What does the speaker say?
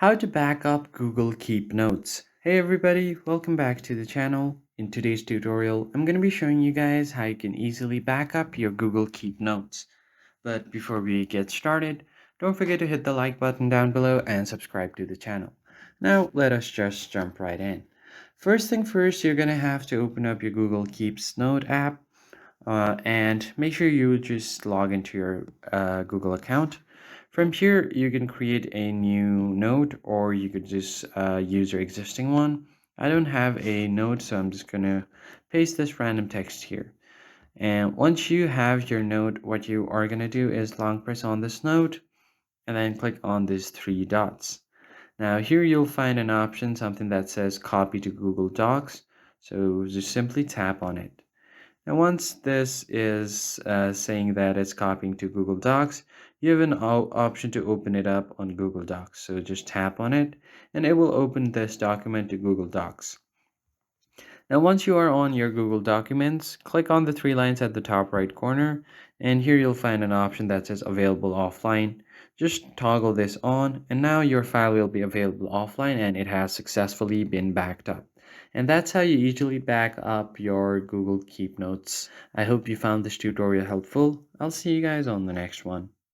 How to back up Google Keep Notes. Hey everybody, welcome back to the channel. In today's tutorial, I'm going to be showing you guys how you can easily back up your Google Keep Notes. But before we get started, don't forget to hit the like button down below and subscribe to the channel. Now let us just jump right in. First thing first, you're going to have to open up your Google Keeps Note app and make sure you just log into your Google account. From here, you can create a new note or you could just use your existing one. I don't have a note, so I'm just gonna paste this random text here. And once you have your note, what you are gonna do is long press on this note and then click on these three dots. Now here you'll find an option, something that says copy to Google Docs. So just simply tap on it. And once this is saying that it's copying to Google Docs, you have an option to open it up on Google Docs. So just tap on it and it will open this document to Google Docs. Now once you are on your Google Documents, click on the three lines at the top right corner and here you'll find an option that says available offline. Just toggle this on and now your file will be available offline and it has successfully been backed up. And that's how you easily back up your Google Keep Notes. I hope you found this tutorial helpful. I'll see you guys on the next one.